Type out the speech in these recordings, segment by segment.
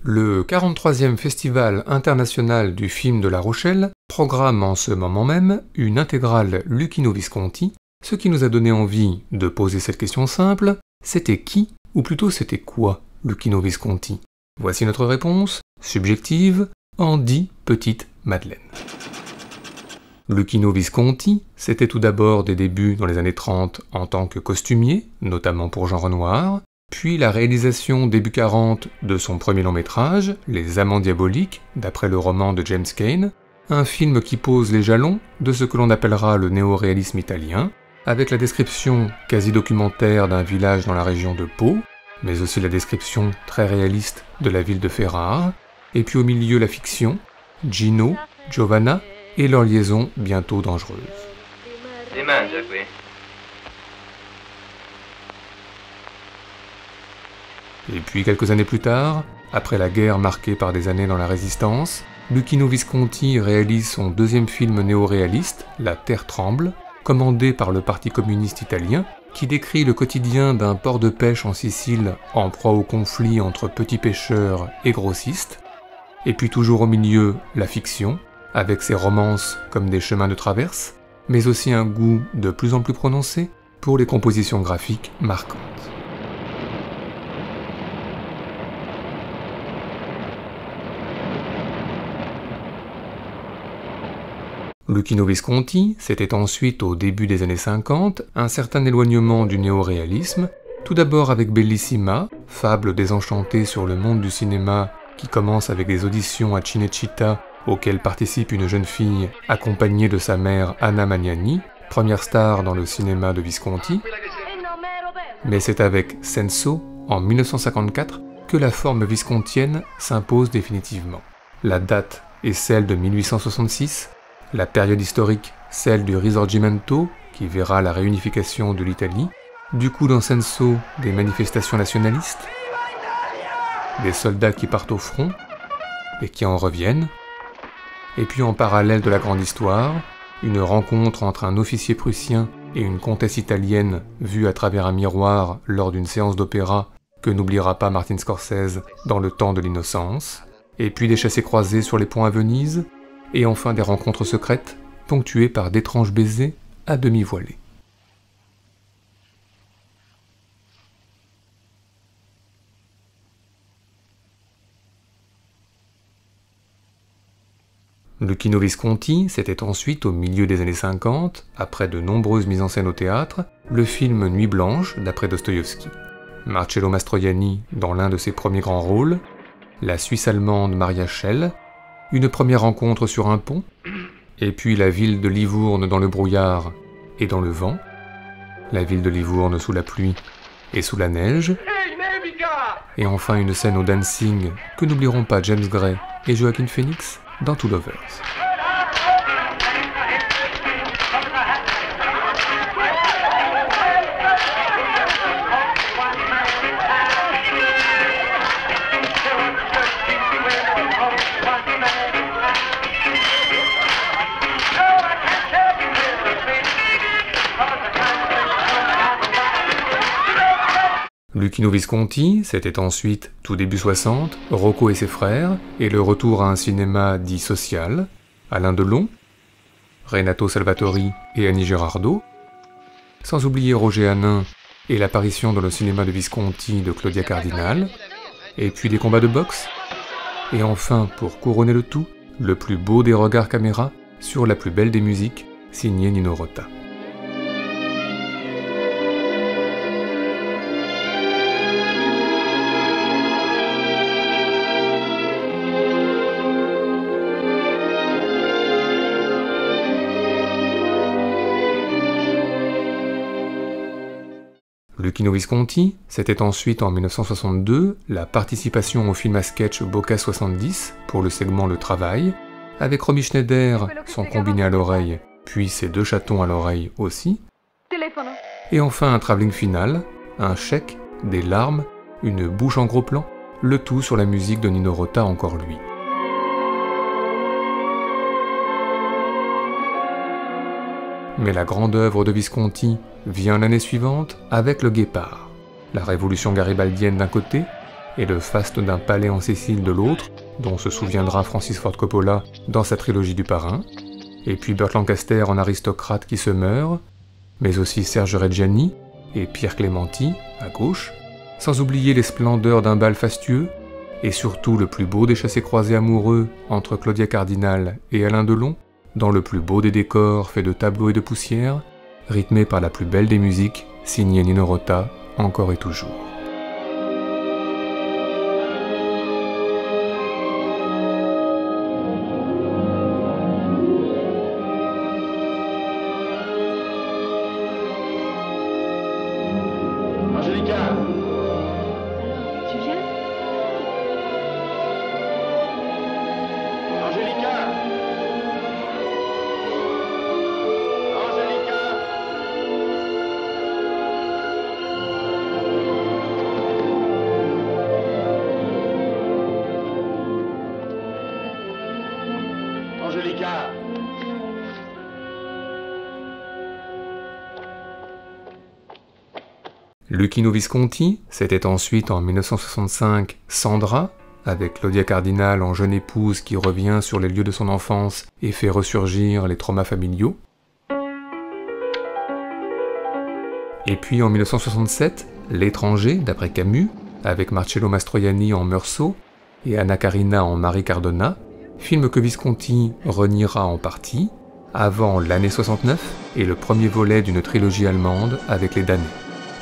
Le 43e Festival international du film de La Rochelle programme en ce moment même une intégrale Luchino Visconti, ce qui nous a donné envie de poser cette question simple, c'était qui, ou plutôt c'était quoi, Luchino Visconti? Voici notre réponse, subjective, en 10 petites madeleines. Luchino Visconti, c'était tout d'abord des débuts dans les années 30 en tant que costumier, notamment pour Jean Renoir, puis la réalisation début 40 de son premier long-métrage, Les Amants Diaboliques, d'après le roman de James Cain, un film qui pose les jalons de ce que l'on appellera le néo-réalisme italien, avec la description quasi-documentaire d'un village dans la région de Pau, mais aussi la description très réaliste de la ville de Ferrare, et puis au milieu la fiction, Gino, Giovanna, et leur liaison bientôt dangereuse. Et puis quelques années plus tard, après la guerre marquée par des années dans la résistance, Luchino Visconti réalise son deuxième film néo-réaliste, La Terre tremble, commandé par le Parti communiste italien, qui décrit le quotidien d'un port de pêche en Sicile en proie au conflit entre petits pêcheurs et grossistes, et puis toujours au milieu, la fiction, avec ses romances comme des chemins de traverse, mais aussi un goût de plus en plus prononcé pour les compositions graphiques marquantes. Luchino Visconti, c'était ensuite au début des années 50, un certain éloignement du néo-réalisme, tout d'abord avec Bellissima, fable désenchantée sur le monde du cinéma qui commence avec des auditions à Cinecittà auxquelles participe une jeune fille accompagnée de sa mère Anna Magnani, première star dans le cinéma de Visconti. Mais c'est avec Senso, en 1954, que la forme viscontienne s'impose définitivement. La date est celle de 1866, la période historique celle du Risorgimento, qui verra la réunification de l'Italie, du coup dans Senso des manifestations nationalistes, des soldats qui partent au front et qui en reviennent, et puis en parallèle de la grande histoire, une rencontre entre un officier prussien et une comtesse italienne vue à travers un miroir lors d'une séance d'opéra que n'oubliera pas Martin Scorsese dans Le Temps de l'innocence, et puis des chassés-croisés sur les ponts à Venise, et enfin des rencontres secrètes, ponctuées par d'étranges baisers à demi voilés. Luchino Visconti, c'était ensuite au milieu des années 50, après de nombreuses mises en scène au théâtre, le film Nuit blanche d'après Dostoïevski. Marcello Mastroianni dans l'un de ses premiers grands rôles, la Suisse-allemande Maria Schell, une première rencontre sur un pont, et puis la ville de Livourne dans le brouillard et dans le vent, la ville de Livourne sous la pluie et sous la neige, et enfin une scène au dancing que n'oublieront pas James Gray et Joaquin Phoenix dans Two Lovers. Luchino Visconti, c'était ensuite, tout début 60, Rocco et ses frères, et le retour à un cinéma dit social, Alain Delon, Renato Salvatori et Annie Girardot, sans oublier Roger Hanin et l'apparition dans le cinéma de Visconti de Claudia Cardinal, et puis des combats de boxe, et enfin, pour couronner le tout, le plus beau des regards caméra sur la plus belle des musiques, signée Nino Rota. Luchino Visconti, c'était ensuite en 1962 la participation au film à sketch Boca 70 pour le segment Le Travail, avec Romy Schneider, son combiné à l'oreille, puis ses deux chatons à l'oreille aussi, et enfin un travelling final, un chèque, des larmes, une bouche en gros plan, le tout sur la musique de Nino Rota encore lui. Mais la grande œuvre de Visconti vient l'année suivante avec Le Guépard, la révolution garibaldienne d'un côté, et le faste d'un palais en Sicile de l'autre, dont se souviendra Francis Ford Coppola dans sa trilogie du Parrain, et puis Burt Lancaster en aristocrate qui se meurt, mais aussi Serge Reggiani et Pierre Clémenti, à gauche, sans oublier les splendeurs d'un bal fastueux, et surtout le plus beau des chassés-croisés amoureux entre Claudia Cardinal et Alain Delon, dans le plus beau des décors fait de tableaux et de poussière, rythmé par la plus belle des musiques, signée Nino Rota, encore et toujours. Angélica! Tu viens? Angélica! Angélica! Angélica! Luchino Visconti, c'était ensuite en 1965 Sandra, avec Claudia Cardinal en jeune épouse qui revient sur les lieux de son enfance et fait ressurgir les traumas familiaux. Et puis en 1967, L'étranger, d'après Camus, avec Marcello Mastroianni en Meursault et Anna Karina en Marie Cardona, film que Visconti reniera en partie, avant l'année 69 et le premier volet d'une trilogie allemande avec les damnés.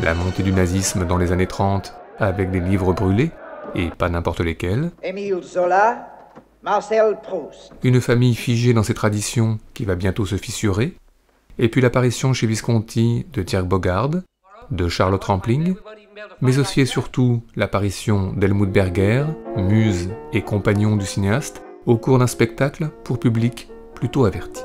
La montée du nazisme dans les années 30 avec des livres brûlés, et pas n'importe lesquels. Émile Zola, Marcel Proust. Une famille figée dans ses traditions qui va bientôt se fissurer. Et puis l'apparition chez Visconti de Dirk Bogarde, de Charlotte Rampling, mais aussi et surtout l'apparition d'Helmut Berger, muse et compagnon du cinéaste, au cours d'un spectacle pour public plutôt averti.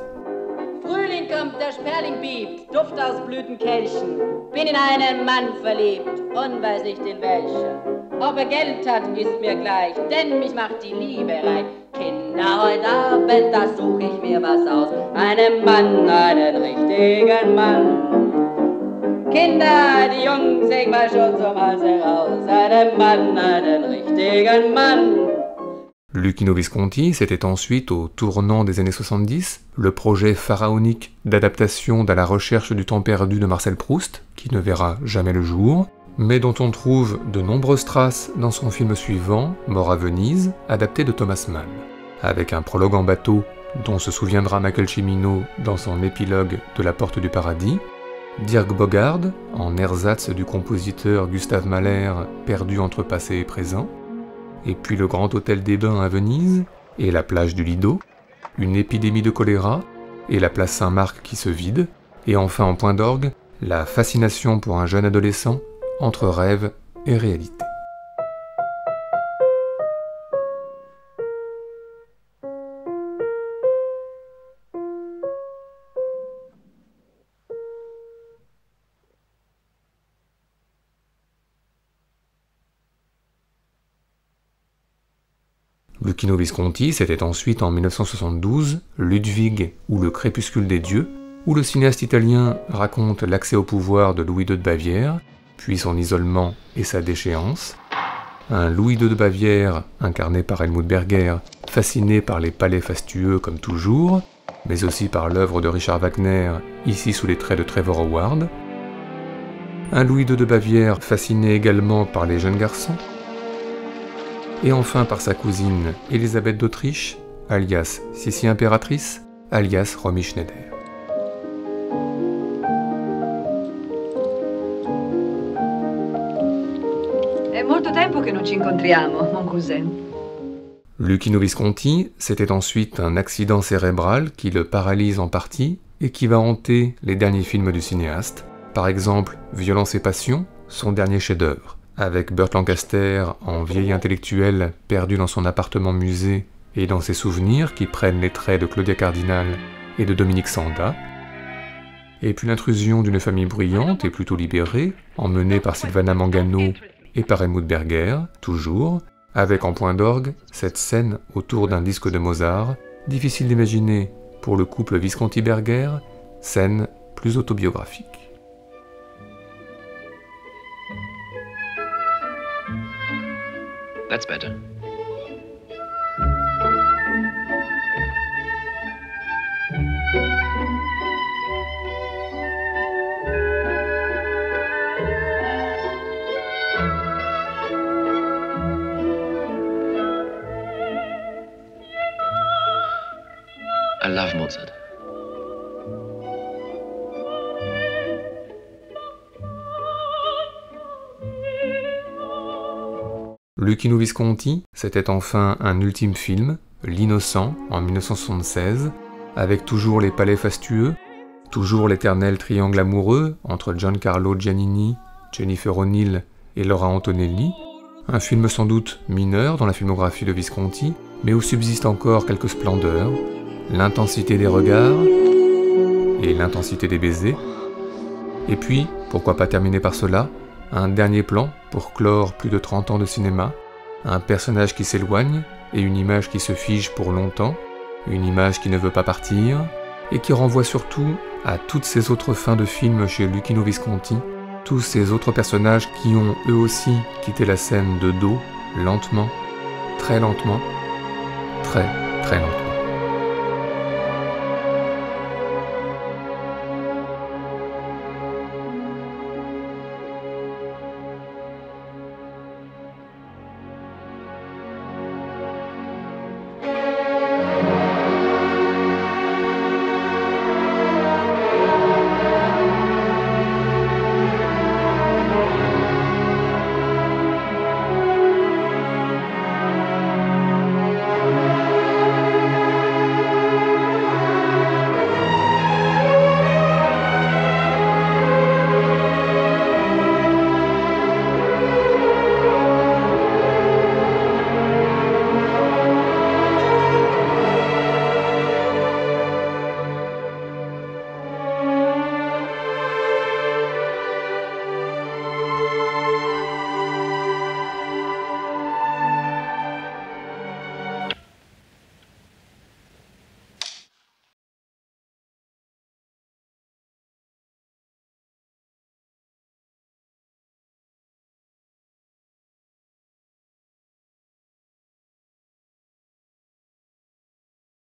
Frühling kommt, der Sperling biebt, Duft aus Blütenkelchen. Bin in einen Mann verliebt und weiß nicht in welchen. Ob Geld hat, ist mir gleich, denn mich macht die Liebe reich. Kinder, heute Abend, da such ich mir was aus. Einen Mann, einen richtigen Mann. Kinder, die Jungs, ich mal schon zum Hals heraus. Einen Mann, einen richtigen Mann. Luchino Visconti, c'était ensuite, au tournant des années 70, le projet pharaonique d'adaptation d'À la recherche du temps perdu de Marcel Proust, qui ne verra jamais le jour, mais dont on trouve de nombreuses traces dans son film suivant, Mort à Venise, adapté de Thomas Mann, avec un prologue en bateau dont se souviendra Michael Cimino dans son épilogue de La Porte du Paradis, Dirk Bogarde, en ersatz du compositeur Gustave Mahler, perdu entre passé et présent, et puis le Grand Hôtel des Bains à Venise, et la plage du Lido, une épidémie de choléra, et la place Saint-Marc qui se vide, et enfin en point d'orgue, la fascination pour un jeune adolescent entre rêve et réalité. Luchino Visconti, c'était ensuite en 1972 Ludwig ou le crépuscule des dieux, où le cinéaste italien raconte l'accès au pouvoir de Louis II de Bavière, puis son isolement et sa déchéance. Un Louis II de Bavière, incarné par Helmut Berger, fasciné par les palais fastueux comme toujours, mais aussi par l'œuvre de Richard Wagner, ici sous les traits de Trevor Howard. Un Louis II de Bavière fasciné également par les jeunes garçons. Et enfin par sa cousine Élisabeth d'Autriche, alias Sissi impératrice, alias Romy Schneider. È molto tempo che non ci incontriamo, mon cousin. Luchino Visconti, c'était ensuite un accident cérébral qui le paralyse en partie et qui va hanter les derniers films du cinéaste, par exemple Violence et Passion, son dernier chef-d'œuvre, avec Burt Lancaster en vieil intellectuel perdu dans son appartement musée et dans ses souvenirs qui prennent les traits de Claudia Cardinal et de Dominique Sanda, et puis l'intrusion d'une famille bruyante et plutôt libérée, emmenée par Silvana Mangano et par Helmut Berger, toujours, avec en point d'orgue cette scène autour d'un disque de Mozart, difficile d'imaginer pour le couple Visconti-Berger, scène plus autobiographique. That's better. I love Mozart. Luchino Visconti, c'était enfin un ultime film, L'Innocent, en 1976, avec toujours les palais fastueux, toujours l'éternel triangle amoureux entre Giancarlo Giannini, Jennifer O'Neill et Laura Antonelli, un film sans doute mineur dans la filmographie de Visconti, mais où subsistent encore quelques splendeurs, l'intensité des regards et l'intensité des baisers. Et puis, pourquoi pas terminer par cela, un dernier plan pour clore plus de 30 ans de cinéma, un personnage qui s'éloigne et une image qui se fige pour longtemps, une image qui ne veut pas partir, et qui renvoie surtout à toutes ces autres fins de films chez Luchino Visconti, tous ces autres personnages qui ont eux aussi quitté la scène de dos, lentement, très lentement, très très lentement.